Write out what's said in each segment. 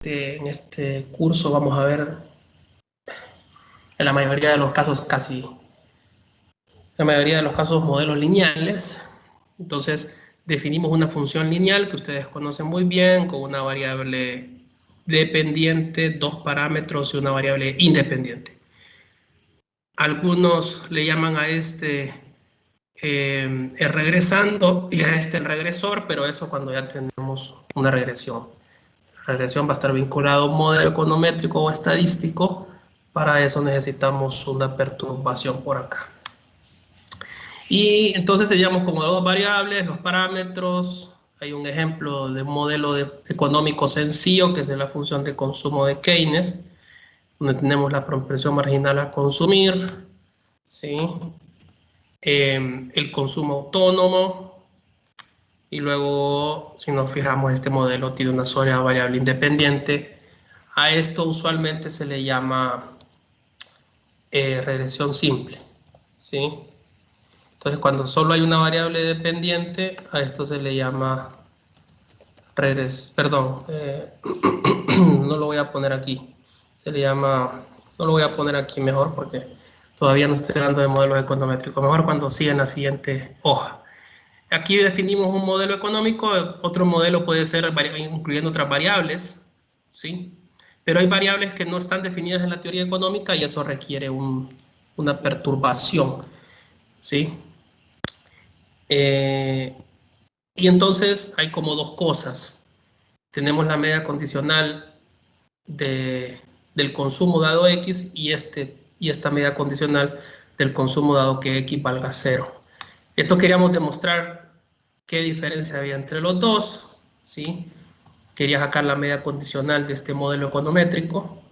En este curso vamos a ver, en la mayoría de los casos, modelos lineales. Entonces, definimos una función lineal que ustedes conocen muy bien, con una variable dependiente, dos parámetros y una variable independiente. Algunos le llaman a este el regresando y a este el regresor, pero eso cuando ya tenemos una regresión. La regresión va a estar vinculada a un modelo econométrico o estadístico. Para eso necesitamos una perturbación por acá. Y entonces teníamos como dos variables, los parámetros. Hay un ejemplo de un modelo económico sencillo, que es la función de consumo de Keynes, donde tenemos la propensión marginal a consumir, ¿sí? El consumo autónomo, y luego, si nos fijamos, este modelo tiene una sola variable independiente. A esto usualmente se le llama regresión simple, ¿sí? Entonces, cuando solo hay una variable dependiente, a esto se le llama no lo voy a poner aquí. Se le llama, no lo voy a poner aquí mejor porque todavía no estoy hablando de modelos econométricos. Mejor cuando siga en la siguiente hoja. Aquí definimos un modelo económico, otro modelo puede ser incluyendo otras variables, ¿sí? Pero hay variables que no están definidas en la teoría económica y eso requiere una perturbación, ¿sí? Y entonces hay como dos cosas. Tenemos la media condicional del consumo dado X y esta media condicional del consumo dado que X valga 0. Esto queríamos demostrar qué diferencia había entre los dos, ¿sí? Quería sacar la media condicional de este modelo econométrico,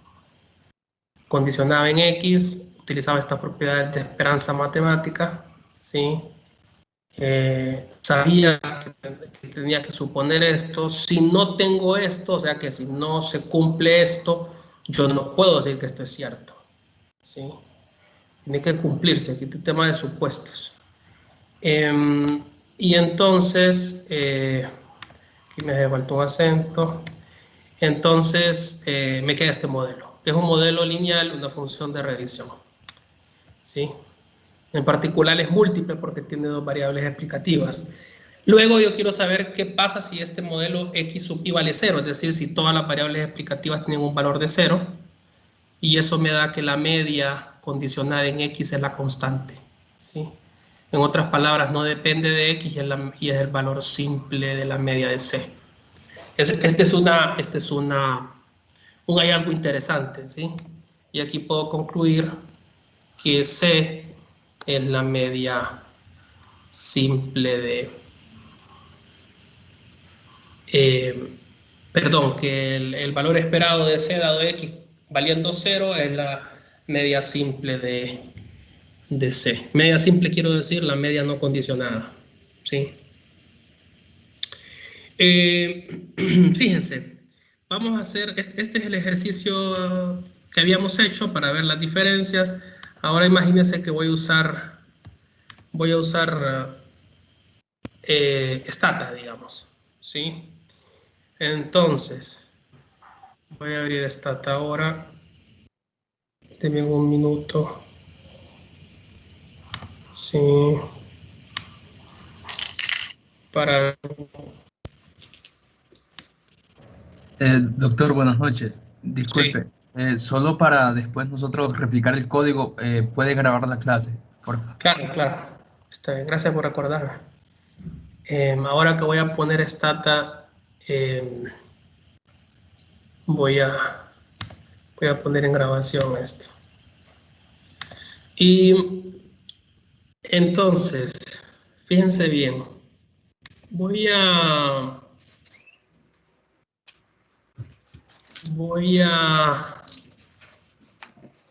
condicionaba en X, utilizaba esta propiedad de esperanza matemática, ¿sí? Sabía que tenía que suponer esto. Si no tengo esto, o sea que si no se cumple esto, yo no puedo decir que esto es cierto, ¿sí? Tiene que cumplirse, aquí el tema de supuestos. Y entonces, aquí me faltó un acento, entonces me queda este modelo. Es un modelo lineal, una función de regresión, ¿sí? En particular es múltiple porque tiene dos variables explicativas. Luego yo quiero saber qué pasa si este modelo X sub i vale 0, es decir, si todas las variables explicativas tienen un valor de 0, y eso me da que la media condicionada en X es la constante, ¿sí? En otras palabras, no depende de X y es el valor simple de la media de C. Este es un hallazgo interesante, ¿sí? Y aquí puedo concluir que C es la media simple perdón, que el valor esperado de C dado X valiendo 0 es la media simple de C. Media simple quiero decir la media no condicionada, ¿sí? Fíjense, vamos a hacer, este es el ejercicio que habíamos hecho para ver las diferencias. Ahora imagínense que voy a usar Stata, digamos, ¿sí? Entonces, voy a abrir Stata ahora. Denme un minuto. Sí. Para... Doctor, buenas noches. Sí, Disculpe, solo para después nosotros replicar el código, puede grabar la clase, por favor. claro, claro. Está bien, gracias por acordarme. Ahora que voy a poner Stata, eh, voy a, voy a poner en grabación esto. Y entonces, fíjense bien, voy a, voy a,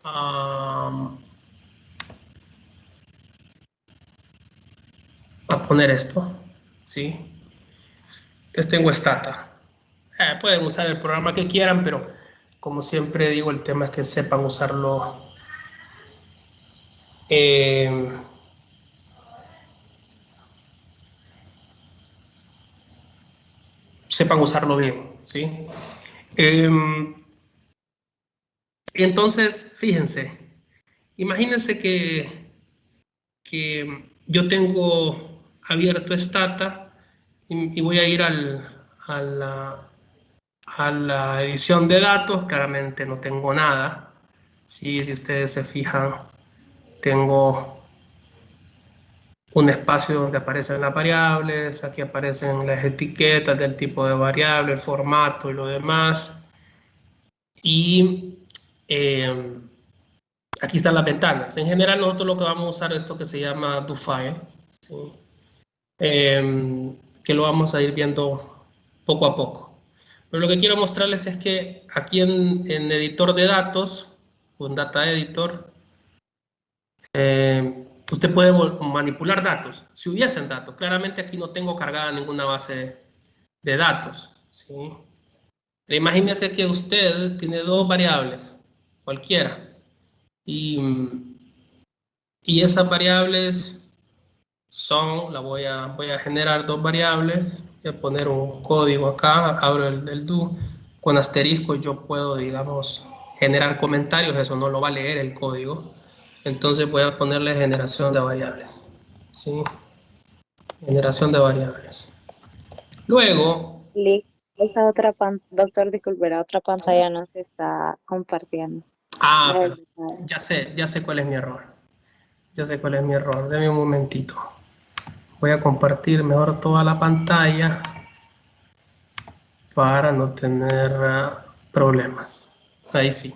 a poner esto, ¿sí? Les tengo Stata. Pueden usar el programa que quieran, pero como siempre digo, el tema es que sepan usarlo, eh, sepan usarlo bien, ¿sí? Entonces, fíjense, imagínense que yo tengo abierto Stata y voy a ir a la edición de datos. Claramente no tengo nada. Sí, si ustedes se fijan, tengo un espacio donde aparecen las variables, aquí aparecen las etiquetas del tipo de variable, el formato y lo demás. Y aquí están las ventanas. En general nosotros lo que vamos a usar es esto que se llama DoFile, ¿sí? Que lo vamos a ir viendo poco a poco. Pero lo que quiero mostrarles es que aquí en editor de datos, un data editor, usted puede manipular datos. Si hubiesen datos, claramente aquí no tengo cargada ninguna base de datos, ¿sí? Pero imagínese que usted tiene dos variables, cualquiera, y esas variables son, voy a generar dos variables, voy a poner un código acá, abro el do, con asterisco yo puedo, digamos, generar comentarios, eso no lo va a leer el código, entonces voy a ponerle generación de variables, ¿sí? Generación de variables. Luego, Esa otra doctor, disculpe, la otra pantalla no se está compartiendo. pero ya sé cuál es mi error, ya sé cuál es mi error, deme un momentito. Voy a compartir mejor toda la pantalla para no tener problemas. Ahí sí.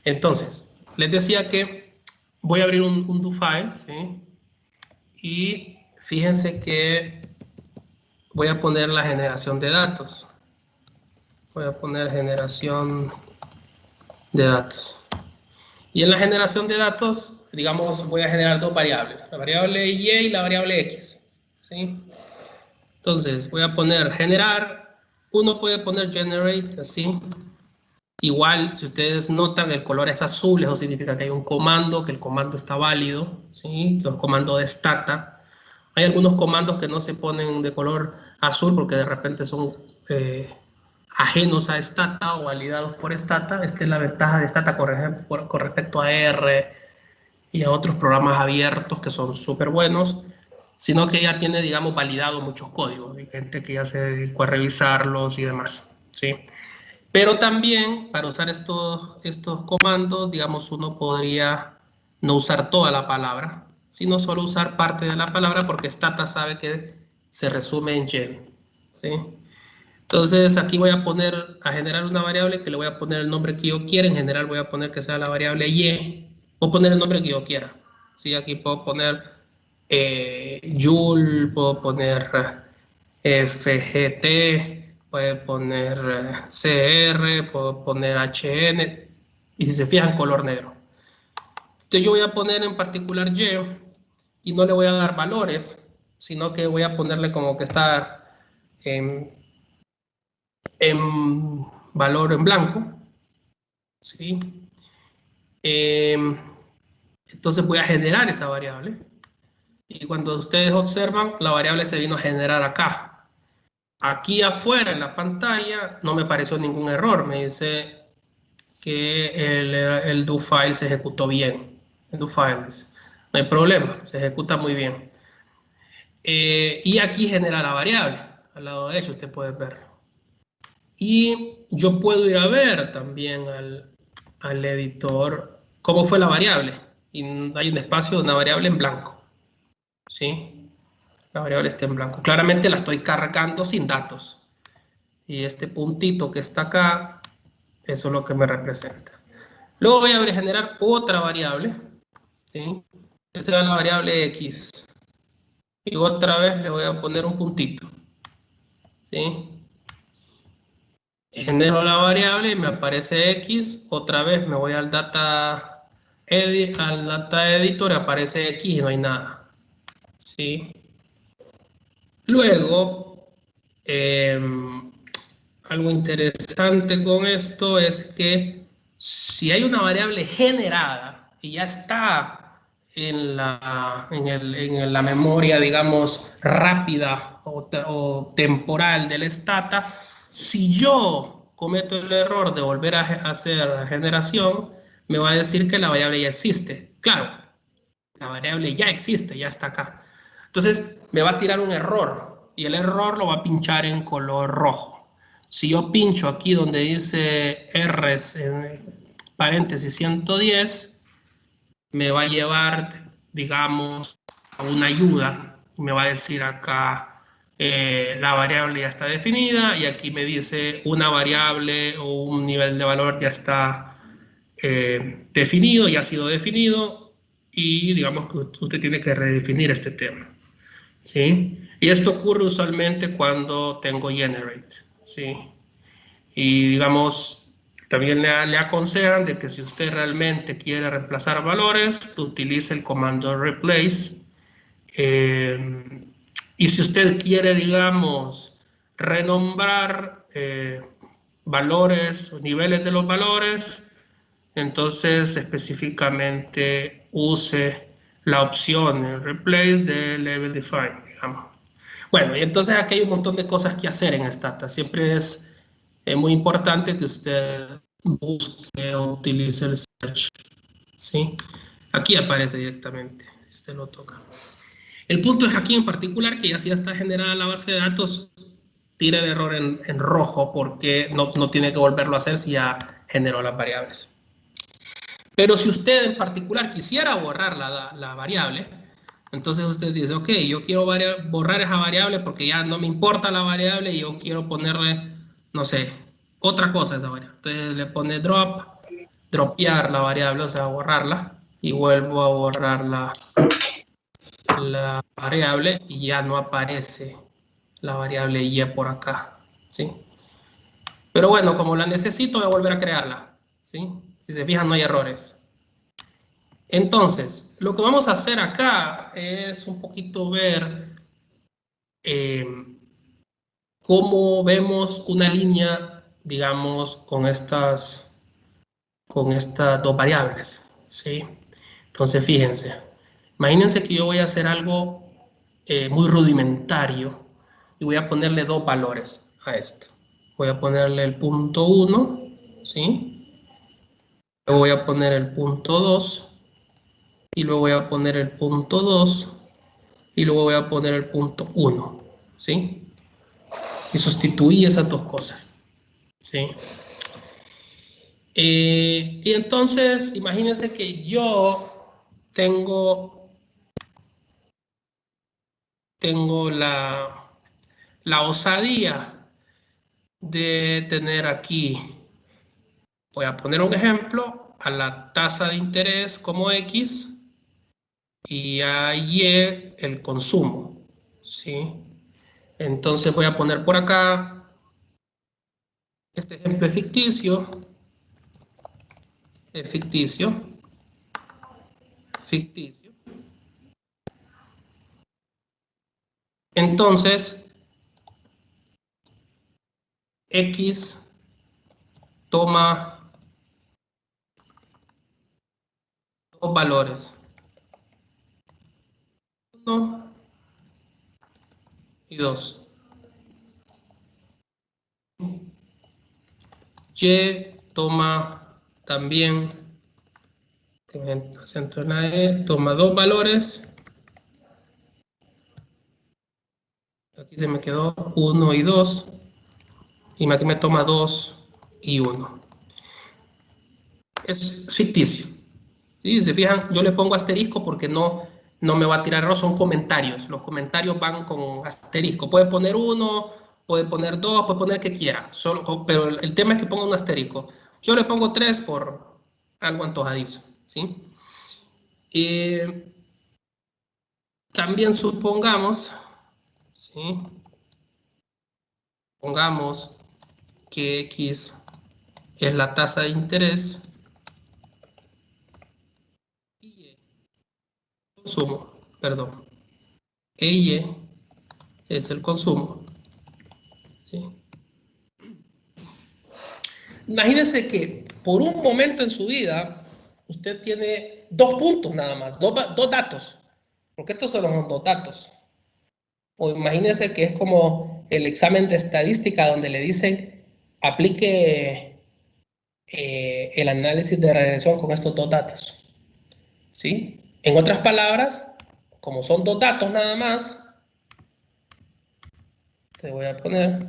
Entonces, les decía que voy a abrir un DoFile, ¿sí? Y fíjense que voy a poner la generación de datos. Voy a poner generación de datos. Y en la generación de datos, digamos, voy a generar dos variables. La variable y y la variable x, ¿sí? Entonces, voy a poner generar. Uno puede poner generate así. Igual, si ustedes notan, el color es azul, eso significa que hay un comando, que el comando está válido, ¿sí? Que es el comando de Stata. Hay algunos comandos que no se ponen de color azul porque de repente son ajenos a Stata o validados por Stata. Esta es la ventaja de Stata con respecto a R y a otros programas abiertos que son súper buenos, sino que ya tiene, digamos, validado muchos códigos. Hay gente que ya se dedicó a revisarlos y demás, ¿sí? Pero también para usar estos comandos, digamos, uno podría no usar toda la palabra, sino solo usar parte de la palabra porque Stata sabe que se resume en gen, ¿sí? Entonces aquí voy a generar una variable que le voy a poner el nombre que yo quiera. En general voy a poner que sea la variable y. Puedo poner el nombre que yo quiera, ¿sí? Aquí puedo poner Joule, puedo poner FGT, puedo poner CR, puedo poner HN, y si se fijan, color negro. Entonces yo voy a poner en particular y no le voy a dar valores, sino que voy a ponerle como que está en valor en blanco, ¿sí? Entonces voy a generar esa variable. Y cuando ustedes observan, la variable se vino a generar acá. Aquí afuera en la pantalla no me pareció ningún error. Me dice que el do file se ejecutó bien. El do files. No hay problema, se ejecuta muy bien. Y aquí genera la variable. Al lado derecho usted puede ver. Y yo puedo ir a ver también al editor cómo fue la variable. Y hay un espacio de una variable en blanco, ¿sí? La variable está en blanco. Claramente la estoy cargando sin datos. Y este puntito que está acá, eso es lo que me representa. Luego voy a generar otra variable, ¿sí? Esta es la variable x. Y otra vez le voy a poner un puntito, ¿sí? Genero la variable y me aparece x. Otra vez me voy al data editor y aparece x y no hay nada, ¿sí? Luego, algo interesante con esto es que si hay una variable generada y ya está en la memoria, digamos, rápida o temporal del Stata, si yo cometo el error de volver a hacer generación, me va a decir que la variable ya existe. Claro, la variable ya existe, ya está acá. Entonces me va a tirar un error y el error lo va a pinchar en color rojo. Si yo pincho aquí donde dice Rs en paréntesis 110, me va a llevar, digamos, a una ayuda. Me va a decir acá la variable ya está definida y aquí me dice una variable o un nivel de valor ya está definido, ya ha sido definido y digamos que usted tiene que redefinir este tema. ¿Sí? Y esto ocurre usualmente cuando tengo generate, ¿sí? Y digamos, también le aconsejan de que si usted realmente quiere reemplazar valores, utilice el comando replace. Y si usted quiere, digamos, renombrar valores o niveles de los valores, entonces específicamente use la opción el replace de level define, digamos. Bueno, y entonces aquí hay un montón de cosas que hacer en Stata. Siempre es muy importante que usted busque o utilice el search, ¿sí? Aquí aparece directamente, si usted lo toca. El punto es aquí en particular que ya si ya está generada la base de datos, tira el error en rojo porque no tiene que volverlo a hacer si ya generó las variables. Pero si usted en particular quisiera borrar la variable, entonces usted dice, ok, yo quiero borrar esa variable porque ya no me importa la variable y yo quiero ponerle, no sé, otra cosa a esa variable. Entonces le pone dropear la variable, o sea, borrarla, y vuelvo a borrar la variable y ya no aparece la variable y por acá, ¿sí? Pero bueno, como la necesito, voy a volver a crearla, ¿sí? Si se fijan, no hay errores. Entonces, lo que vamos a hacer acá es un poquito ver cómo vemos una línea, digamos, con estas dos variables, ¿sí? Entonces, fíjense, imagínense que yo voy a hacer algo muy rudimentario y voy a ponerle dos valores a esto. Voy a ponerle el punto 1, ¿sí? Luego voy a poner el punto 2 y luego voy a poner el punto 2 y luego voy a poner el punto 1, ¿sí? Y sustituí esas dos cosas, ¿sí? Y entonces, imagínense que yo tengo la osadía de tener aquí, voy a poner un ejemplo, a la tasa de interés como X y a Y el consumo, ¿sí? Entonces voy a poner por acá, este ejemplo es ficticio, ficticio. Entonces, X toma dos valores, 1 y 2. Y toma también, tengo acento en la E, toma dos valores. Aquí se me quedó 1 y 2. Y aquí me toma 2 y 1. Es ficticio. ¿Sí? Se fijan, yo le pongo asterisco porque no me va a tirar error, son comentarios. Los comentarios van con asterisco. Puede poner 1, puede poner 2, puede poner que quiera. Pero el tema es que ponga un asterisco. Yo le pongo 3 por algo antojadizo, ¿sí? También supongamos, ¿sí? Pongamos que X es la tasa de interés y consumo, perdón. Y es el consumo, ¿sí? Imagínense que por un momento en su vida usted tiene dos puntos nada más, dos datos, porque estos solo son dos datos. O imagínense que es como el examen de estadística donde le dicen aplique el análisis de regresión con estos dos datos. ¿Sí? En otras palabras, como son dos datos nada más, te voy a poner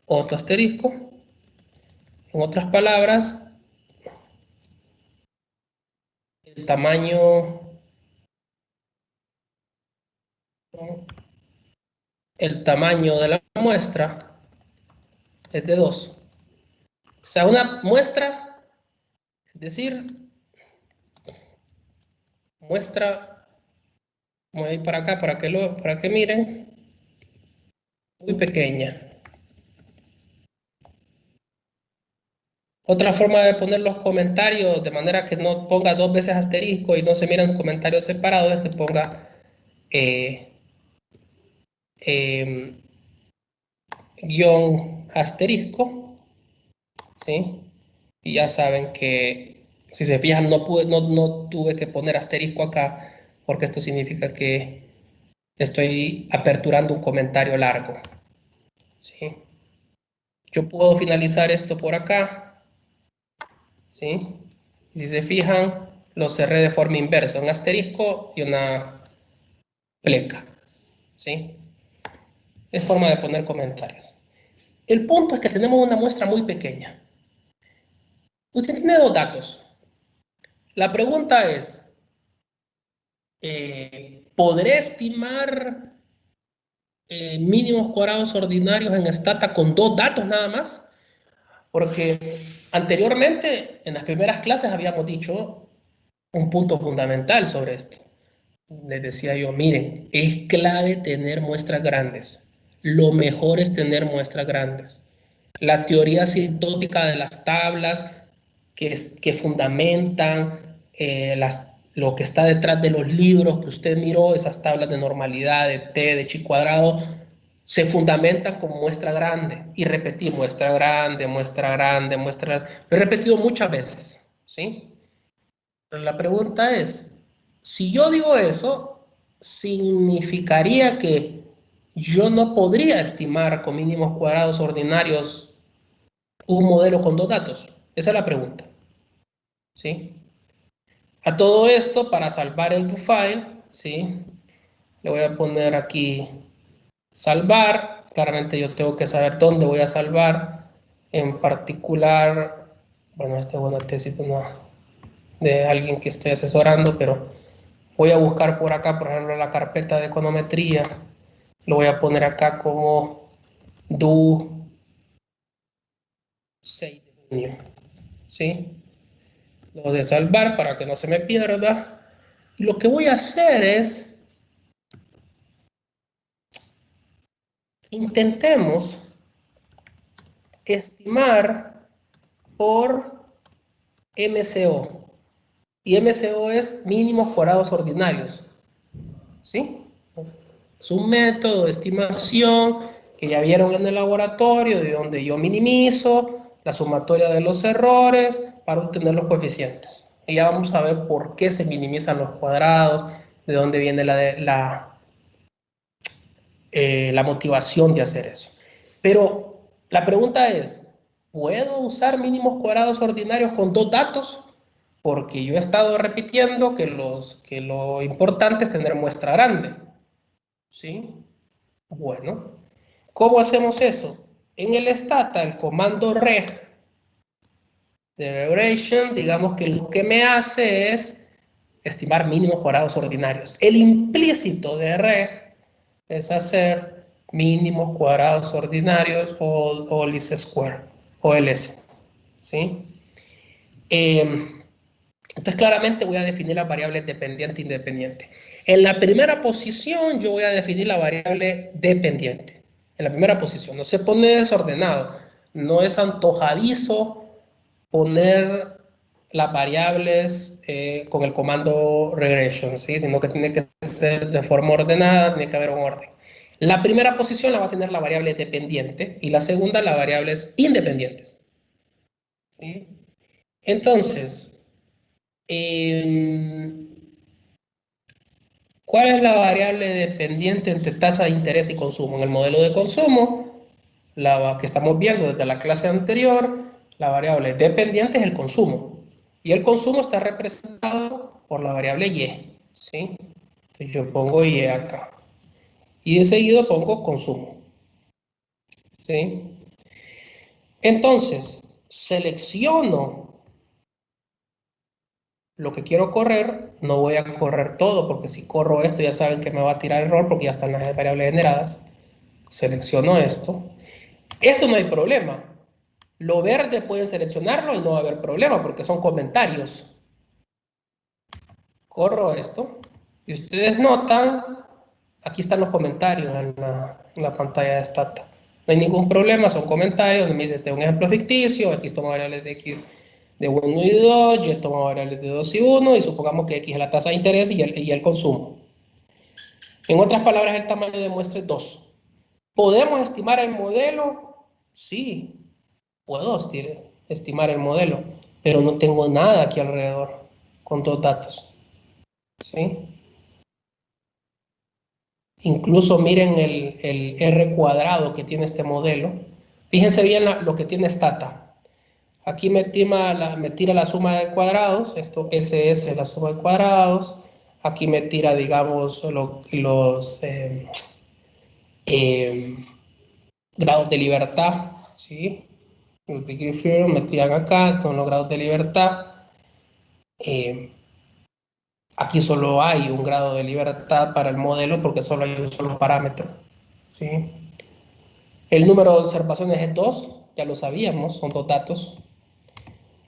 otro asterisco. En otras palabras, el tamaño de la muestra es de 2. O sea, una muestra, es decir, muestra, voy a ir para acá para que miren, muy pequeña. Otra forma de poner los comentarios de manera que no ponga dos veces asterisco y no se miran comentarios separados es que ponga guión asterisco, ¿sí? Y ya saben que si se fijan no tuve que poner asterisco acá porque esto significa que estoy aperturando un comentario largo, ¿sí? Yo puedo finalizar esto por acá, ¿sí? Y si se fijan, lo cerré de forma inversa, un asterisco y una pleca, ¿sí? Es forma de poner comentarios. El punto es que tenemos una muestra muy pequeña. Usted tiene dos datos. La pregunta es, ¿podré estimar mínimos cuadrados ordinarios en Stata con dos datos nada más? Porque anteriormente, en las primeras clases, habíamos dicho un punto fundamental sobre esto. Les decía yo, miren, es clave tener muestras grandes. Lo mejor es tener muestras grandes. La teoría asintótica de las tablas que fundamentan lo que está detrás de los libros que usted miró, esas tablas de normalidad, de T, de chi cuadrado, se fundamentan con muestra grande. Y repetí, muestra grande, muestra grande, muestra grande. Lo he repetido muchas veces, ¿sí? Pero la pregunta es, si yo digo eso, significaría que yo no podría estimar con mínimos cuadrados ordinarios un modelo con dos datos. Esa es la pregunta, ¿sí? A todo esto, para salvar el file, ¿sí? Le voy a poner aquí salvar. Claramente yo tengo que saber dónde voy a salvar. En particular, bueno, esta es una tesis de alguien que estoy asesorando, pero voy a buscar por acá, por ejemplo, la carpeta de econometría. Lo voy a poner acá como do 6 de junio, ¿sí? Lo de salvar para que no se me pierda. Y lo que voy a hacer es, intentemos estimar por MCO. Y MCO es mínimos cuadrados ordinarios, ¿sí? Es un método de estimación que ya vieron en el laboratorio, de donde yo minimizo la sumatoria de los errores para obtener los coeficientes. Y ya vamos a ver por qué se minimizan los cuadrados, de dónde viene la motivación de hacer eso. Pero la pregunta es, ¿puedo usar mínimos cuadrados ordinarios con dos datos? Porque yo he estado repitiendo que lo importante es tener muestra grande, ¿sí? Bueno, ¿cómo hacemos eso? En el Stata, el comando reg de regression, digamos que lo que me hace es estimar mínimos cuadrados ordinarios. El implícito de reg es hacer mínimos cuadrados ordinarios o least square, o ls, ¿sí? Entonces claramente voy a definir las variables dependiente e independiente. En la primera posición yo voy a definir la variable dependiente. En la primera posición. No se pone desordenado. No es antojadizo poner las variables con el comando regression, ¿sí? Sino que tiene que ser de forma ordenada, tiene que haber un orden. La primera posición la va a tener la variable dependiente y la segunda las variables independientes, ¿sí? Entonces, ¿cuál es la variable dependiente entre tasa de interés y consumo? En el modelo de consumo, que estamos viendo desde la clase anterior, la variable dependiente es el consumo. Y el consumo está representado por la variable Y, ¿sí? Entonces yo pongo Y acá. Y de seguido pongo consumo, ¿sí? Entonces, selecciono lo que quiero correr, no voy a correr todo, porque si corro esto ya saben que me va a tirar error porque ya están las variables generadas. Selecciono esto. Esto no hay problema. Lo verde pueden seleccionarlo y no va a haber problema porque son comentarios. Corro esto y ustedes notan, aquí están los comentarios en la pantalla de Stata. No hay ningún problema, son comentarios. Me dice, este es un ejemplo ficticio, aquí toma variables de X de 1 y 2, Y toma variables de 2 y 1, y supongamos que X es la tasa de interés y el consumo. En otras palabras, el tamaño de muestra es 2. ¿Podemos estimar el modelo? Sí, puedo estimar el modelo, pero no tengo nada aquí alrededor con 2 datos. ¿Sí? Incluso miren el R cuadrado que tiene este modelo. Fíjense bien lo que tiene Stata. Aquí me tira la suma de cuadrados, esto SS es la suma de cuadrados. Aquí me tira, digamos, los grados de libertad, ¿sí? Los degree freedom me tiran acá, son los grados de libertad. Aquí solo hay un grado de libertad para el modelo porque solo hay un solo parámetro, ¿sí? El número de observaciones es 2, ya lo sabíamos, son 2 datos.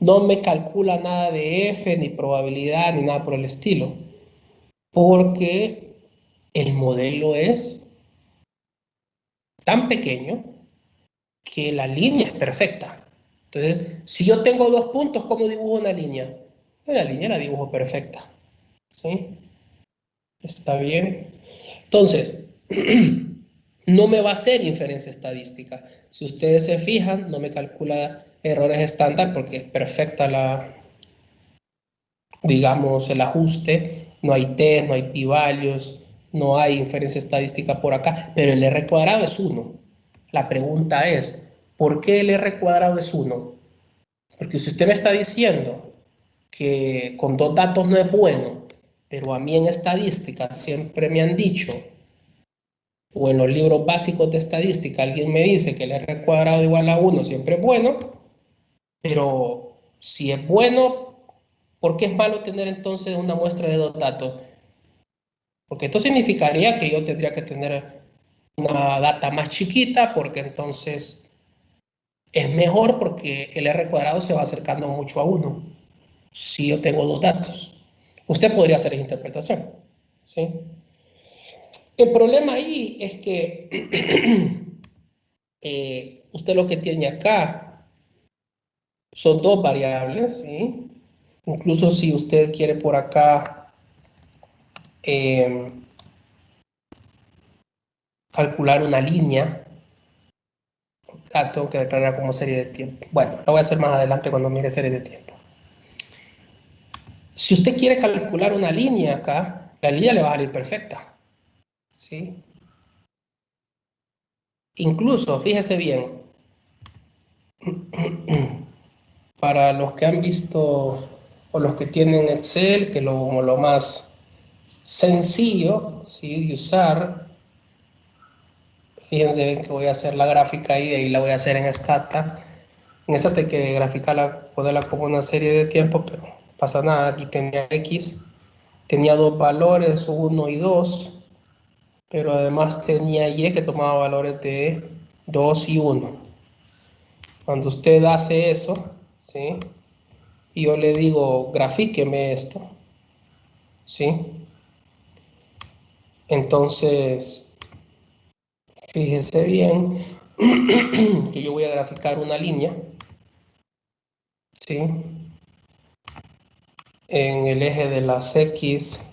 No me calcula nada de F, ni probabilidad, ni nada por el estilo, porque el modelo es tan pequeño que la línea es perfecta. Entonces, si yo tengo 2 puntos, ¿cómo dibujo una línea? La línea la dibujo perfecta, ¿sí? ¿Está bien? Entonces, no me va a hacer inferencia estadística. Si ustedes se fijan, no me calcula errores estándar porque es perfecta digamos, el ajuste. No hay test, no hay p-values, no hay inferencia estadística por acá, pero el R cuadrado es 1. La pregunta es, ¿por qué el R cuadrado es 1? Porque si usted me está diciendo que con 2 datos no es bueno, pero a mí en estadística siempre me han dicho, o en los libros básicos de estadística alguien me dice que el R cuadrado igual a 1 siempre es bueno, pero si es bueno, ¿por qué es malo tener entonces una muestra de 2 datos? Porque esto significaría que yo tendría que tener una data más chiquita, porque entonces es mejor porque el R cuadrado se va acercando mucho a 1. Si yo tengo 2 datos. Usted podría hacer esa interpretación, ¿sí? El problema ahí es que usted lo que tiene acá son 2 variables, ¿sí? Incluso si usted quiere por acá calcular una línea, tengo que declarar como serie de tiempo. Bueno, lo voy a hacer más adelante cuando mire serie de tiempo. Si usted quiere calcular una línea acá, la línea le va a salir perfecta, ¿sí? Incluso, fíjese bien, para los que han visto o los que tienen Excel, que es como lo más sencillo, ¿sí?, de usar, fíjense bien que voy a hacer la gráfica ahí, de ahí la voy a hacer en Stata. En Stata hay que graficarla, ponerla como una serie de tiempo, pero no pasa nada. Aquí tenía X, tenía 2 valores, 1 y 2, pero además tenía Y que tomaba valores de 2 y 1. Cuando usted hace eso, ¿sí?, y yo le digo, grafíqueme esto, ¿sí? Entonces, fíjese bien que yo voy a graficar una línea, ¿sí? En el eje de las X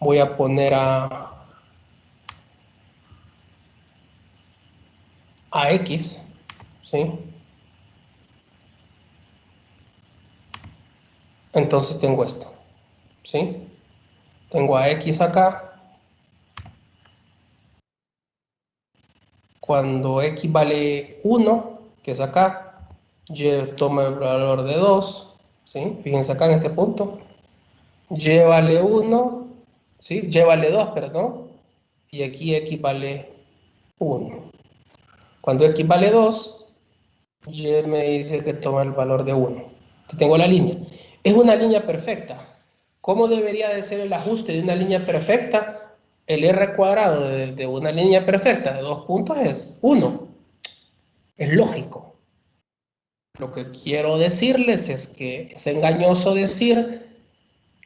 voy a poner a X, ¿sí? Entonces tengo esto, ¿sí? Tengo a X acá Cuando x vale 1, que es acá, y toma el valor de 2, ¿sí? Fíjense acá en este punto. Y vale 1, ¿sí? Y vale 2, perdón. Y aquí x vale 1. Cuando x vale 2, y me dice que toma el valor de 1. Entonces tengo la línea. Es una línea perfecta. ¿Cómo debería de ser el ajuste de una línea perfecta? El r cuadrado de una línea perfecta de 2 puntos es 1. Es lógico. Lo que quiero decirles es que es engañoso decir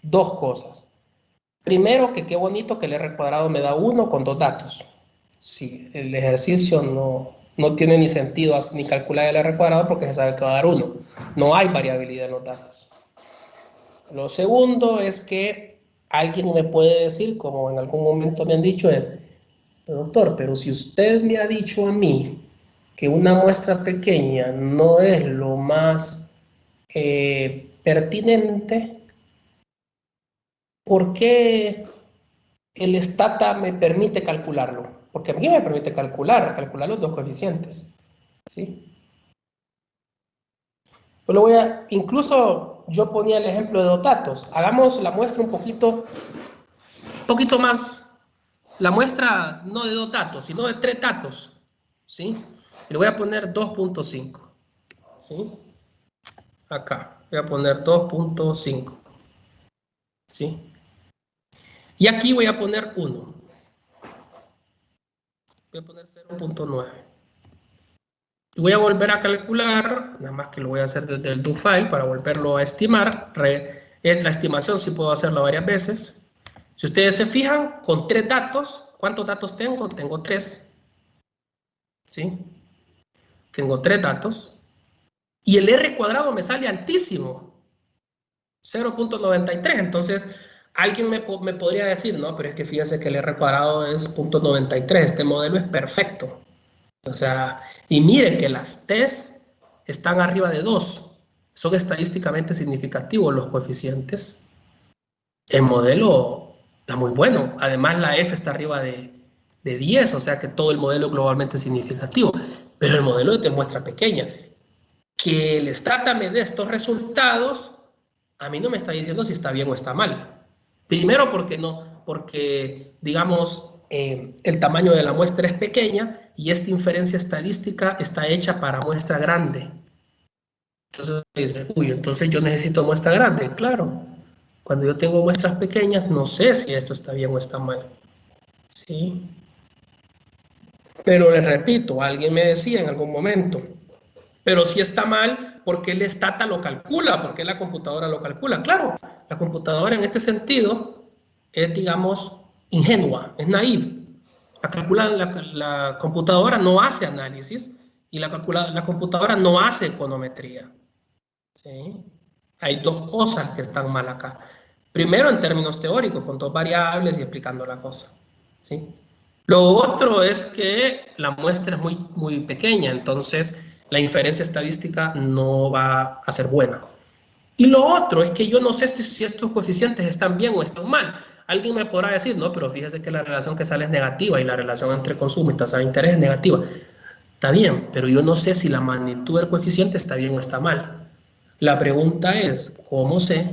dos cosas. Primero, que qué bonito que el r cuadrado me da 1 con 2 datos. Sí, el ejercicio no tiene ni sentido ni calcular el r cuadrado porque se sabe que va a dar 1. No hay variabilidad en los datos. Lo segundo es que alguien me puede decir, como en algún momento me han dicho, es, doctor, pero si usted me ha dicho a mí que una muestra pequeña no es lo más pertinente, ¿por qué el stata me permite calcularlo? Porque a mí me permite calcular los dos coeficientes, ¿sí? Pues lo incluso yo ponía el ejemplo de dos datos. Hagamos la muestra un poquito más, la muestra no de 2 datos, sino de 3 datos, ¿sí? Le voy a poner 2.5, ¿sí? Acá, voy a poner 2.5, ¿sí? Y aquí voy a poner 1. Voy a poner 0.9. Y voy a volver a calcular, nada más que lo voy a hacer desde el do-file para volverlo a estimar. La estimación sí puedo hacerlo varias veces. Si ustedes se fijan, con 3 datos, ¿cuántos datos tengo? Tengo 3. ¿Sí? Tengo 3 datos. Y el R cuadrado me sale altísimo. 0.93. Entonces, alguien me podría decir, no, pero es que fíjese que el R cuadrado es 0.93. Este modelo es perfecto. O sea, y miren que las T's están arriba de 2. Son estadísticamente significativos los coeficientes. El modelo está muy bueno. Además, la F está arriba de 10, o sea que todo el modelo globalmente es significativo. Pero el modelo de muestra pequeña. Que el Stata me dé estos resultados, a mí no me está diciendo si está bien o está mal. Primero porque digamos, el tamaño de la muestra es pequeña y esta inferencia estadística está hecha para muestra grande. Entonces dice, uy, entonces yo necesito muestra grande. Claro, cuando yo tengo muestras pequeñas, no sé si esto está bien o está mal. ¿Sí? Pero les repito, alguien me decía en algún momento, pero si está mal, ¿por qué el Stata lo calcula? ¿Por qué la computadora lo calcula? Claro, la computadora en este sentido es, digamos, ingenua, es naive. La computadora no hace análisis y la computadora no hace econometría. ¿Sí? Hay dos cosas que están mal acá. Primero, en términos teóricos, con 2 variables y explicando la cosa. ¿Sí? Lo otro es que la muestra es muy pequeña, entonces la inferencia estadística no va a ser buena. Y lo otro es que yo no sé si estos coeficientes están bien o están mal. Alguien me podrá decir, no, pero fíjese que la relación que sale es negativa y la relación entre consumo y tasa de interés es negativa. Está bien, pero yo no sé si la magnitud del coeficiente está bien o está mal. La pregunta es, ¿cómo sé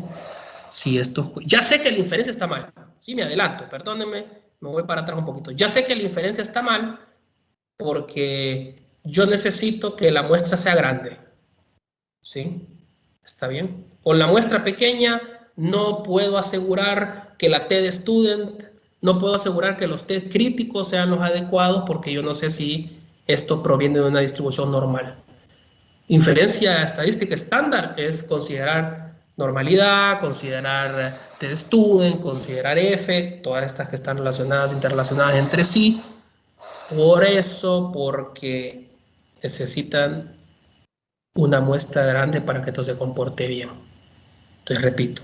si esto... Ya sé que la inferencia está mal. Sí, me adelanto, perdónenme, me voy para atrás un poquito. Ya sé que la inferencia está mal porque yo necesito que la muestra sea grande. ¿Sí? ¿Está bien? Con la muestra pequeña no puedo asegurar que la T de student, no puedo asegurar que los T críticos sean los adecuados porque yo no sé si esto proviene de una distribución normal. Inferencia estadística estándar es considerar normalidad, considerar T de student, considerar F, todas estas que están relacionadas, interrelacionadas entre sí. Por eso, porque necesitan una muestra grande para que esto se comporte bien. Entonces, repito,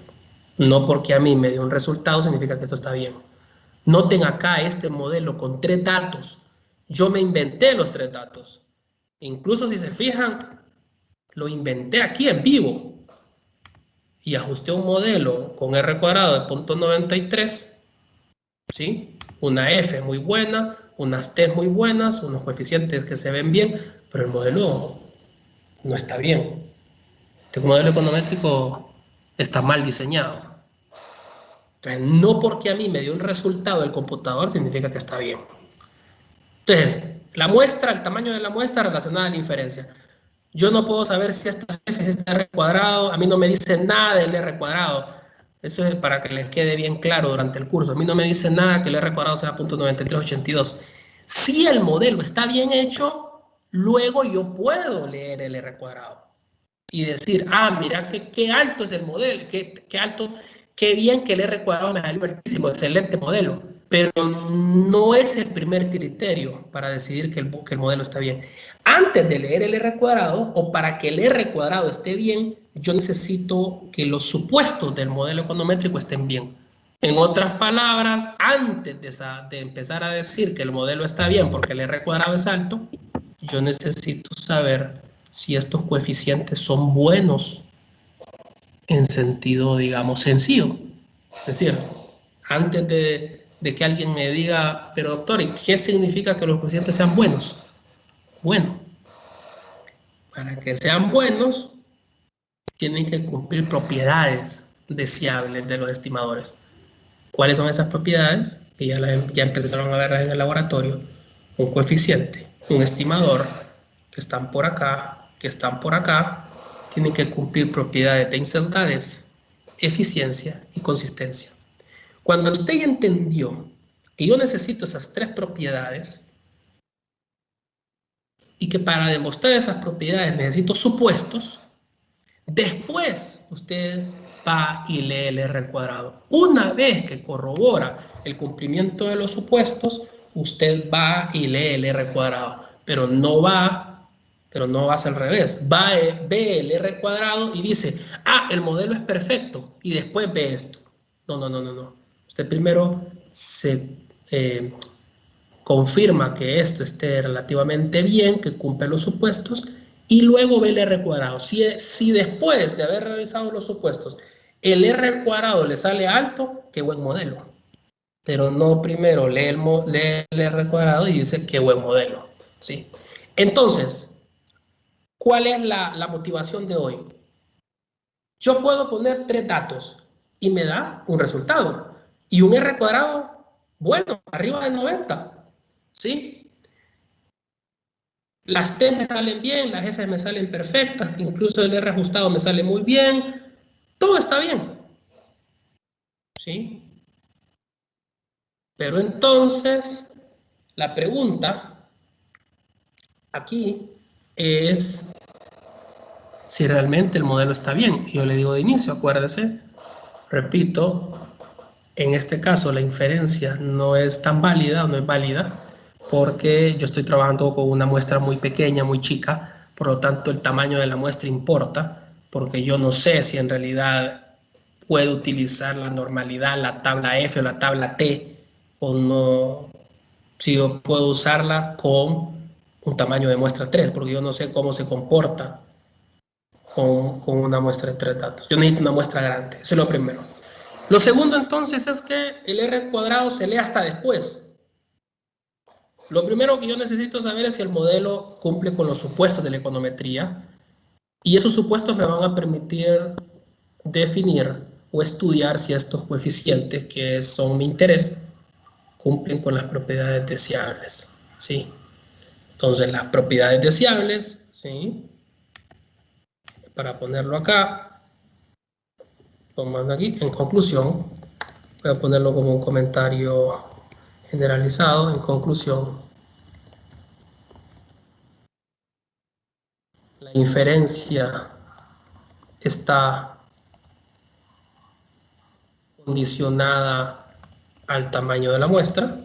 no porque a mí me dio un resultado significa que esto está bien. Noten acá este modelo con 3 datos. Yo me inventé los 3 datos. Incluso si se fijan, lo inventé aquí en vivo. Y ajusté un modelo con R cuadrado de 0.93. ¿Sí? Una F muy buena, unas T muy buenas, unos coeficientes que se ven bien, pero el modelo no está bien. Este modelo econométrico está mal diseñado. Entonces, no porque a mí me dio un resultado del computador significa que está bien. Entonces, la muestra, el tamaño de la muestra relacionada a la inferencia. Yo no puedo saber si esta F es R cuadrado, a mí no me dice nada del R cuadrado. Eso es para que les quede bien claro durante el curso. A mí no me dice nada que el R cuadrado sea 0.9382. Si el modelo está bien hecho, luego yo puedo leer el R cuadrado y decir, ah, mira qué alto es el modelo, qué alto, qué bien que el R cuadrado me salió altísimo, excelente modelo. Pero no es el primer criterio para decidir que el modelo está bien. Antes de leer el R cuadrado, o para que el R cuadrado esté bien, yo necesito que los supuestos del modelo econométrico estén bien. En otras palabras, antes de empezar a decir que el modelo está bien porque el R cuadrado es alto, yo necesito saber si estos coeficientes son buenos en sentido, digamos, sencillo. Es decir, antes de que alguien me diga, pero doctor, ¿y qué significa que los coeficientes sean buenos? Bueno, para que sean buenos, tienen que cumplir propiedades deseables de los estimadores. ¿Cuáles son esas propiedades? Que ya empezaron a verlas en el laboratorio. Un coeficiente, un estimador, que están por acá, que están por acá, tienen que cumplir propiedades de insesgadez, eficiencia y consistencia. Cuando usted ya entendió que yo necesito esas tres propiedades y que para demostrar esas propiedades necesito supuestos, después usted va y lee el R cuadrado. Una vez que corrobora el cumplimiento de los supuestos, usted va y lee el R cuadrado, pero no va a ser al revés. Ve el R cuadrado y dice, ah, el modelo es perfecto, y después ve esto. No. Usted primero se confirma que esto esté relativamente bien, que cumple los supuestos, y luego ve el R cuadrado. Si después de haber revisado los supuestos, el R cuadrado le sale alto, qué buen modelo. Pero no primero lee el R cuadrado y dice qué buen modelo. ¿Sí? Entonces, ¿cuál es la motivación de hoy? Yo puedo poner tres datos y me da un resultado. Y un R cuadrado, bueno, arriba de 90. ¿Sí? Las T me salen bien, las F me salen perfectas, incluso el R ajustado me sale muy bien. Todo está bien. ¿Sí? Pero entonces, la pregunta aquí es si realmente el modelo está bien. Y yo le digo de inicio, acuérdese, repito, en este caso la inferencia no es tan válida, no es válida, porque yo estoy trabajando con una muestra muy pequeña, muy chica, por lo tanto el tamaño de la muestra importa, porque yo no sé si en realidad puedo utilizar la normalidad, la tabla F o la tabla T, o no, si yo puedo usarla con un tamaño de muestra 3, porque yo no sé cómo se comporta con una muestra de 3 datos. Yo necesito una muestra grande, eso es lo primero. Lo segundo entonces es que el R cuadrado se lee hasta después. Lo primero que yo necesito saber es si el modelo cumple con los supuestos de la econometría, y esos supuestos me van a permitir definir o estudiar si estos coeficientes, que son mi interés, cumplen con las propiedades deseables. ¿Sí? Entonces, las propiedades deseables, ¿sí? Para ponerlo acá, tomando aquí, en conclusión, voy a ponerlo como un comentario generalizado. En conclusión, la inferencia está condicionada al tamaño de la muestra.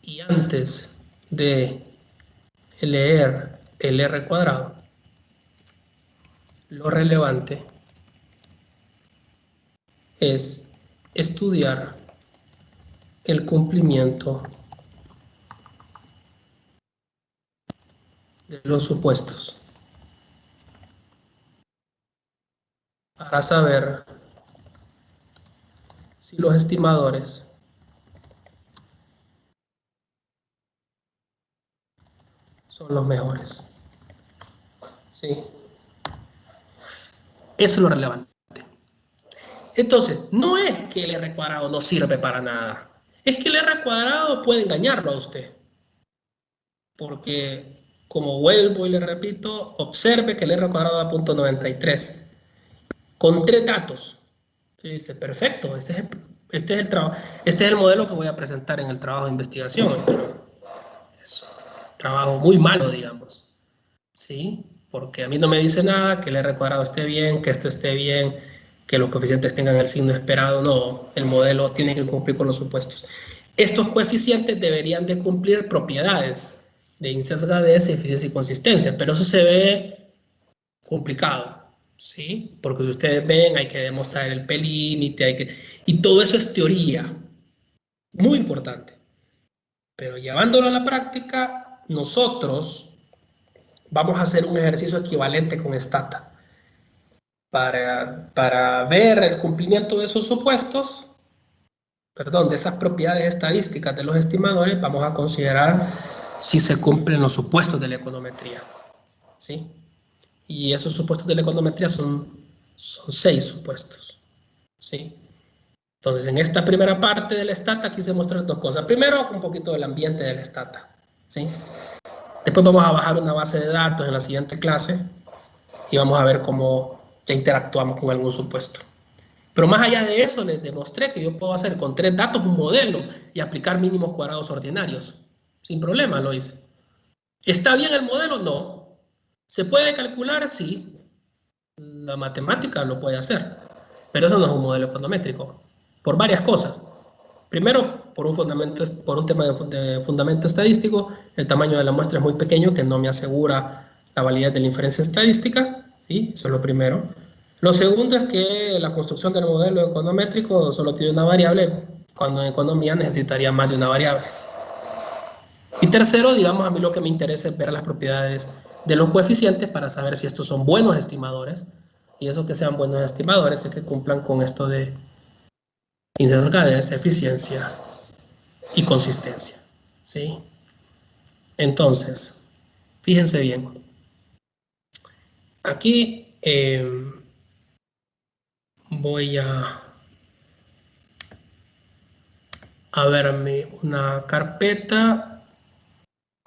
Y antes de leer el R cuadrado, lo relevante es estudiar el cumplimiento de los supuestos. para saber si los estimadores son los mejores. ¿Sí? Eso es lo relevante. Entonces, no es que el R cuadrado no sirve para nada. Es que el R cuadrado puede engañarlo a usted. Porque, como vuelvo y le repito, observe que el R cuadrado da 0.93. Con 3 datos. Y dice, perfecto, este es el modelo que voy a presentar en el trabajo de investigación. Es un trabajo muy malo, digamos. ¿Sí? Porque a mí no me dice nada que el R cuadrado esté bien, que esto esté bien, que los coeficientes tengan el signo esperado. No, el modelo tiene que cumplir con los supuestos. Estos coeficientes deberían de cumplir propiedades de insesgadez, eficiencia y consistencia, pero eso se ve complicado, ¿sí? Porque si ustedes ven, hay que demostrar el P-límite, y todo eso es teoría, muy importante. Pero llevándolo a la práctica, nosotros vamos a hacer un ejercicio equivalente con Stata. Para ver el cumplimiento de esos supuestos, de esas propiedades estadísticas de los estimadores, vamos a considerar si se cumplen los supuestos de la econometría. ¿Sí? Y esos supuestos de la econometría son 6 supuestos. ¿Sí? Entonces, en esta primera parte de la Stata quise mostrar 2 cosas. Primero, un poquito del ambiente de la Stata. ¿Sí? Después vamos a bajar una base de datos en la siguiente clase y vamos a ver cómo ya interactuamos con algún supuesto. Pero más allá de eso, les demostré que yo puedo hacer con 3 datos un modelo y aplicar mínimos cuadrados ordinarios. Sin problema lo hice. ¿Está bien el modelo? No. ¿Se puede calcular? Sí. La matemática lo puede hacer. Pero eso no es un modelo econométrico. Por varias cosas. Primero, por un tema de fundamento estadístico, el tamaño de la muestra es muy pequeño, que no me asegura la validez de la inferencia estadística. ¿Sí? Eso es lo primero. Lo segundo es que la construcción del modelo econométrico solo tiene una variable, cuando en economía necesitaría más de una variable. Y tercero, digamos, a mí lo que me interesa es ver las propiedades de los coeficientes para saber si estos son buenos estimadores. Y eso que sean buenos estimadores es que cumplan con esto de insesgadez, eficiencia y consistencia. ¿Sí? Entonces, fíjense bien. Aquí voy a verme una carpeta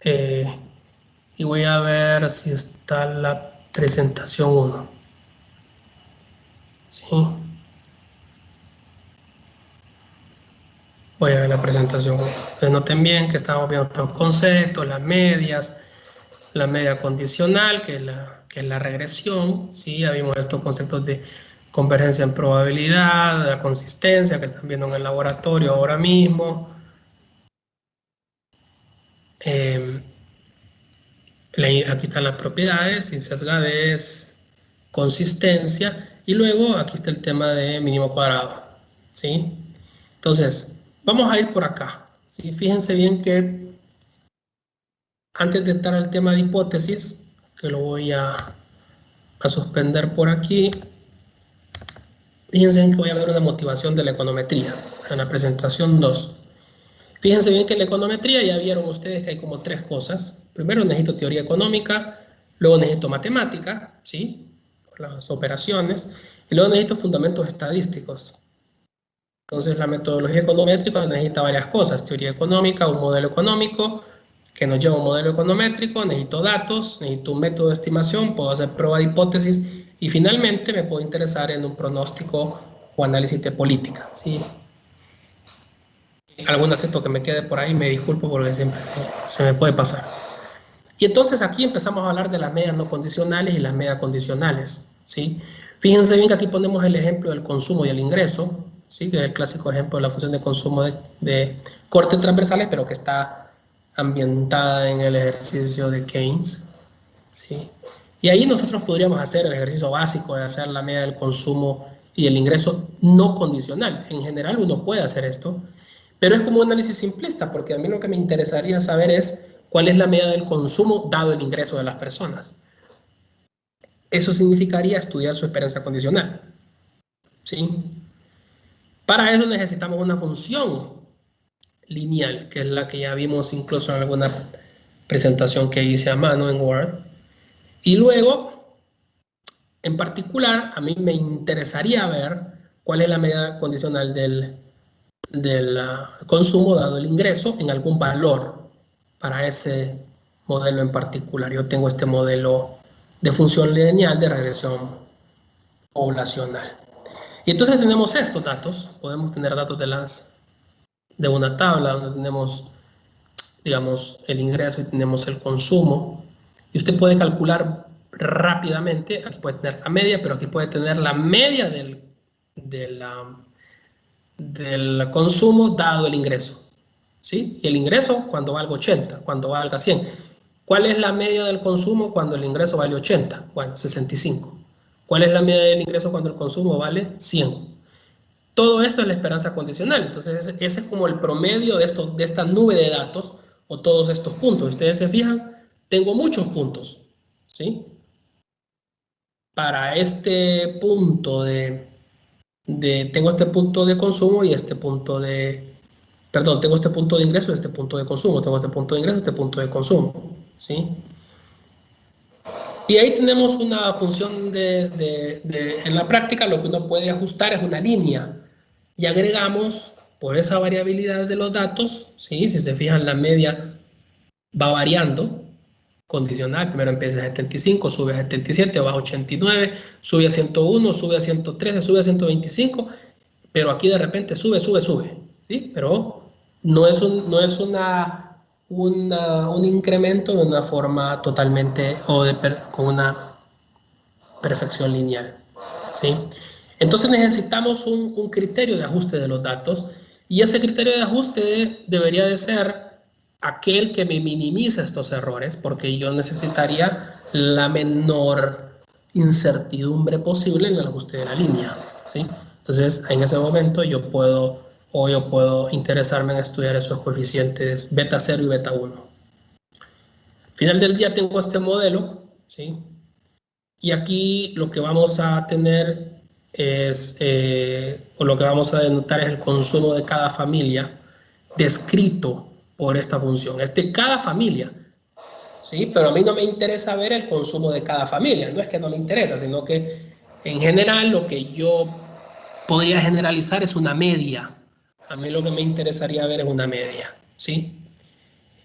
y voy a ver si está la presentación 1. ¿Sí? Voy a ver la presentación 1. Entonces noten bien que estamos viendo estos conceptos, las medias, la media condicional, que es la regresión. ¿Sí? Ya vimos estos conceptos de convergencia en probabilidad, la consistencia que están viendo en el laboratorio ahora mismo. Aquí están las propiedades, insesgadez, consistencia, y luego aquí está el tema de mínimo cuadrado. ¿Sí? Entonces, vamos a ir por acá. ¿Sí? Fíjense bien que antes de entrar al tema de hipótesis, que lo voy a suspender por aquí, fíjense bien que voy a ver una motivación de la econometría en la presentación 2. Fíjense bien que en la econometría ya vieron ustedes que hay como 3 cosas. Primero necesito teoría económica, luego necesito matemática, ¿sí? Las operaciones, y luego necesito fundamentos estadísticos. Entonces la metodología econométrica necesita varias cosas: teoría económica, un modelo económico que nos lleva a un modelo econométrico, necesito datos, necesito un método de estimación, puedo hacer prueba de hipótesis y finalmente me puedo interesar en un pronóstico o análisis de política, ¿sí? Algún acento que me quede por ahí, me disculpo porque siempre se me puede pasar. Y entonces aquí empezamos a hablar de las medias no condicionales y las medias condicionales, ¿sí? Fíjense bien que aquí ponemos el ejemplo del consumo y el ingreso, ¿sí? Que es el clásico ejemplo de la función de consumo de cortes transversales, pero que está ambientada en el ejercicio de Keynes, ¿sí? Y ahí nosotros podríamos hacer el ejercicio básico de hacer la media del consumo y el ingreso no condicional. En general uno puede hacer esto, pero es como un análisis simplista, porque a mí lo que me interesaría saber es cuál es la media del consumo dado el ingreso de las personas. Eso significaría estudiar su experiencia condicional, ¿sí? Para eso necesitamos una función lineal, que es la que ya vimos incluso en alguna presentación que hice a mano en Word. Y luego, en particular, a mí me interesaría ver cuál es la medida condicional del consumo dado el ingreso en algún valor para ese modelo en particular. Yo tengo este modelo de función lineal de regresión poblacional. Y entonces tenemos estos datos, podemos tener datos de una tabla donde tenemos, digamos, el ingreso y tenemos el consumo. Y usted puede calcular rápidamente, aquí puede tener la media, pero aquí puede tener la media del consumo dado el ingreso. ¿Sí? Y el ingreso cuando valga 80, cuando valga 100. ¿Cuál es la media del consumo cuando el ingreso vale 80? Bueno, 65. ¿Cuál es la media del ingreso cuando el consumo vale 100? Todo esto es la esperanza condicional. Entonces, ese es como el promedio de esta nube de datos o todos estos puntos. Ustedes se fijan, tengo muchos puntos, ¿sí? Para este punto tengo este punto de consumo y este punto perdón, tengo este punto de ingreso y este punto de consumo. Tengo este punto de ingreso y este punto de consumo, ¿sí? Y ahí tenemos una función en la práctica lo que uno puede ajustar es una línea. Y agregamos por esa variabilidad de los datos, ¿sí? Si se fijan, la media va variando, condicional, primero empieza a 75, sube a 77, baja a 89, sube a 101, sube a 113, sube a 125, pero aquí de repente sube, ¿sí? Pero no es un incremento de una forma totalmente o con una perfección lineal, ¿sí? Entonces necesitamos un criterio de ajuste de los datos y ese criterio de ajuste debería de ser aquel que me minimiza estos errores porque yo necesitaría la menor incertidumbre posible en el ajuste de la línea, ¿sí? Entonces en ese momento yo puedo interesarme en estudiar esos coeficientes beta 0 y beta 1. Al final del día tengo este modelo, ¿sí? Y aquí lo que vamos a tener es, o lo que vamos a denotar es el consumo de cada familia descrito por esta función. Es de cada familia, ¿sí? Pero a mí no me interesa ver el consumo de cada familia. No es que no me interesa, sino que en general lo que yo podría generalizar es una media. A mí lo que me interesaría ver es una media, ¿sí?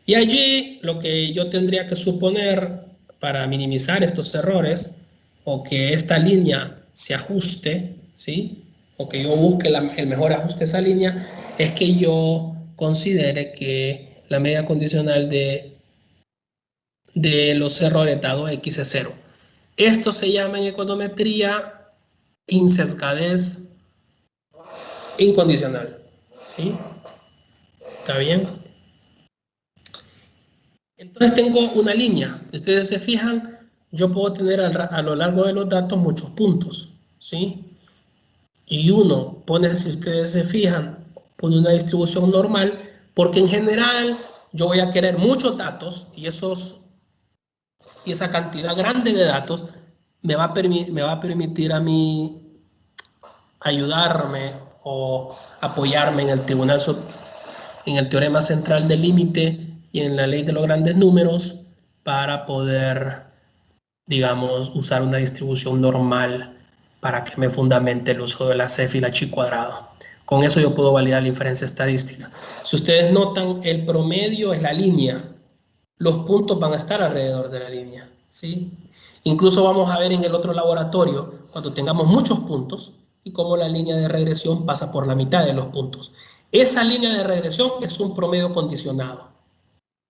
Y allí lo que yo tendría que suponer para minimizar estos errores o que esta línea se ajuste, ¿sí? O que yo busque el mejor ajuste de esa línea, es que yo considere que la media condicional de los errores dado X es 0. Esto se llama en econometría insesgadez incondicional, ¿sí? ¿Está bien? Entonces tengo una línea. Ustedes se fijan, yo puedo tener a lo largo de los datos muchos puntos, ¿sí? Y uno pone, si ustedes se fijan, pone una distribución normal, porque en general yo voy a querer muchos datos y esa cantidad grande de datos me va a permitir a mí ayudarme o apoyarme en el en el teorema central del límite y en la ley de los grandes números para poder, digamos, usar una distribución normal para que me fundamente el uso de la CEF y la chi cuadrado. Con eso yo puedo validar la inferencia estadística. Si ustedes notan, el promedio es la línea. Los puntos van a estar alrededor de la línea, ¿sí? Incluso vamos a ver en el otro laboratorio, cuando tengamos muchos puntos, y cómo la línea de regresión pasa por la mitad de los puntos. Esa línea de regresión es un promedio condicionado.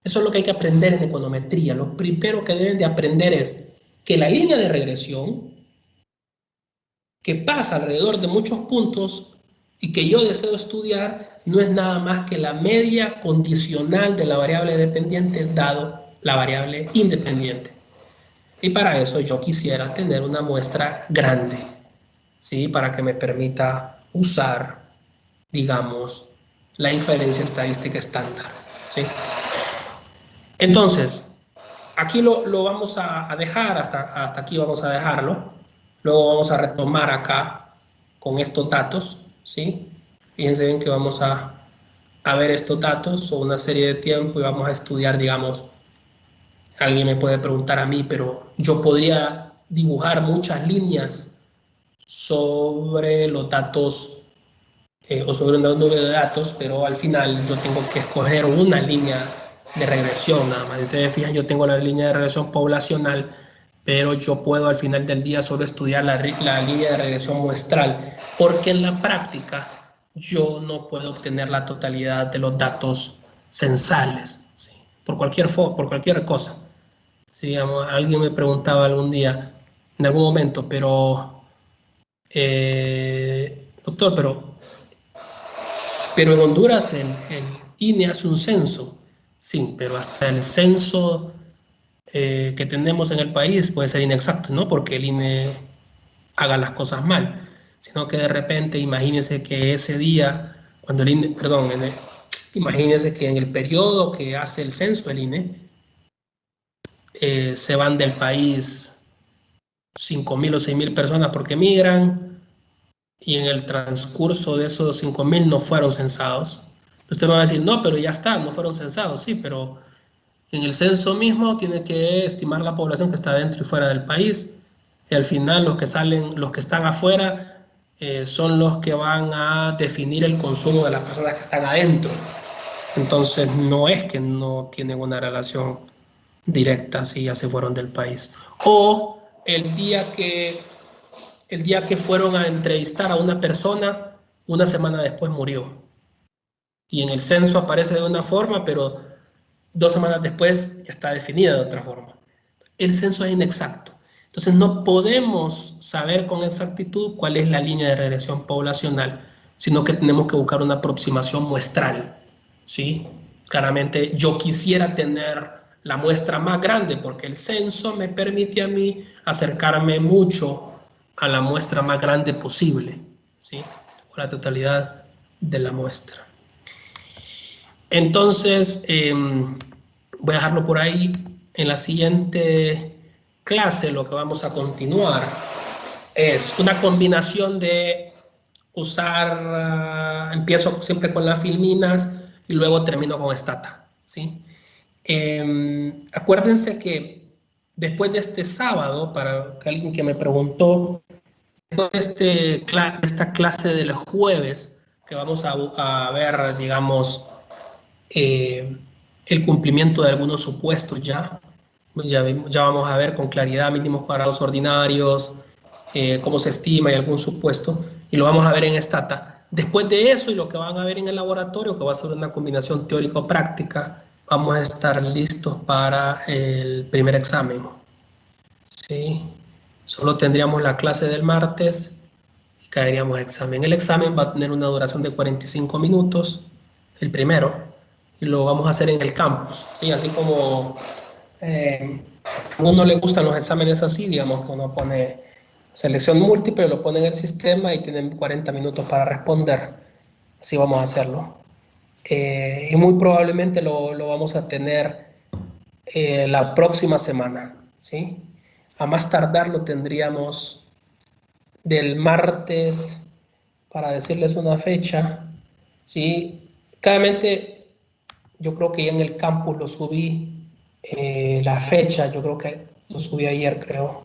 Eso es lo que hay que aprender en econometría. Lo primero que deben de aprender es que la línea de regresión, que pasa alrededor de muchos puntos y que yo deseo estudiar, no es nada más que la media condicional de la variable dependiente dado la variable independiente. Y para eso yo quisiera tener una muestra grande, ¿sí? Para que me permita usar, digamos, la inferencia estadística estándar, ¿sí? Entonces, aquí lo vamos a dejar, hasta aquí vamos a dejarlo. Luego vamos a retomar acá con estos datos, ¿sí? Fíjense bien que vamos a ver estos datos o una serie de tiempo y vamos a estudiar, digamos, alguien me puede preguntar a mí, pero yo podría dibujar muchas líneas sobre los datos o sobre una nube de datos, pero al final yo tengo que escoger una línea de regresión nada más. Ustedes fijan, yo tengo la línea de regresión poblacional, pero yo puedo al final del día solo estudiar la línea de regresión muestral, porque en la práctica yo no puedo obtener la totalidad de los datos censales, ¿sí? Por cualquier cosa. Sí, digamos, alguien me preguntaba algún día, en algún momento, pero, doctor, pero en Honduras el INE hace un censo. Sí, pero hasta el censo que tenemos en el país puede ser inexacto, no porque el INE haga las cosas mal, sino que de repente imagínense que ese día, cuando el INE, perdón, imagínense que en el periodo que hace el censo el INE, se van del país 5.000 o 6.000 personas porque migran y en el transcurso de esos 5.000 no fueron censados. Usted me va a decir, no, pero ya está, no fueron censados. Sí, pero en el censo mismo tiene que estimar la población que está dentro y fuera del país. Y al final los que salen, los que están afuera, son los que van a definir el consumo de las personas que están adentro. Entonces no es que no tienen una relación directa si ya se fueron del país. O el día que fueron a entrevistar a una persona, una semana después murió. Y en el censo aparece de una forma, pero 2 semanas después ya está definida de otra forma. El censo es inexacto. Entonces no podemos saber con exactitud cuál es la línea de regresión poblacional, sino que tenemos que buscar una aproximación muestral, ¿sí? Claramente yo quisiera tener la muestra más grande porque el censo me permite a mí acercarme mucho a la muestra más grande posible, ¿sí? O la totalidad de la muestra. Entonces, voy a dejarlo por ahí. En la siguiente clase lo que vamos a continuar es una combinación de usar, empiezo siempre con las filminas y luego termino con Stata, ¿sí? Acuérdense que después de este sábado, para alguien que me preguntó, después de esta clase del jueves, que vamos a ver, digamos, el cumplimiento de algunos supuestos ya vamos a ver con claridad mínimos cuadrados ordinarios, cómo se estima y algún supuesto, y lo vamos a ver en Stata. Después de eso y lo que van a ver en el laboratorio, que va a ser una combinación teórico-práctica, vamos a estar listos para el primer examen. ¿Sí? Solo tendríamos la clase del martes y caeríamos a examen. El examen va a tener una duración de 45 minutos, el primero, y lo vamos a hacer en el campus, ¿sí? Así como a uno le gustan los exámenes así, digamos que uno pone selección múltiple, lo pone en el sistema y tienen 40 minutos para responder. Así vamos a hacerlo. Y muy probablemente lo vamos a tener la próxima semana, ¿sí? A más tardar lo tendríamos del martes, para decirles una fecha, ¿sí? Claramente yo creo que ya en el campus lo subí, la fecha, yo creo que lo subí ayer, creo.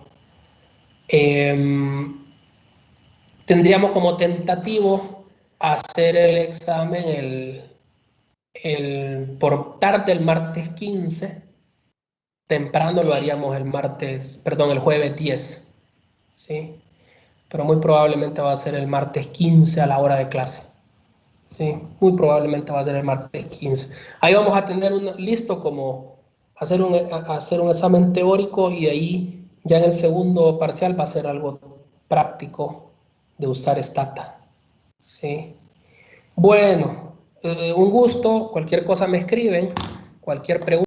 Tendríamos como tentativo hacer el examen por tarde el martes 15, temprano lo haríamos el jueves 10, ¿sí? Pero muy probablemente va a ser el martes 15 a la hora de clase. Sí, muy probablemente va a ser el martes 15. Ahí vamos a tener listo como hacer un examen teórico y ahí ya en el segundo parcial va a ser algo práctico de usar Stata. Sí. Bueno, un gusto. Cualquier cosa me escriben, cualquier pregunta.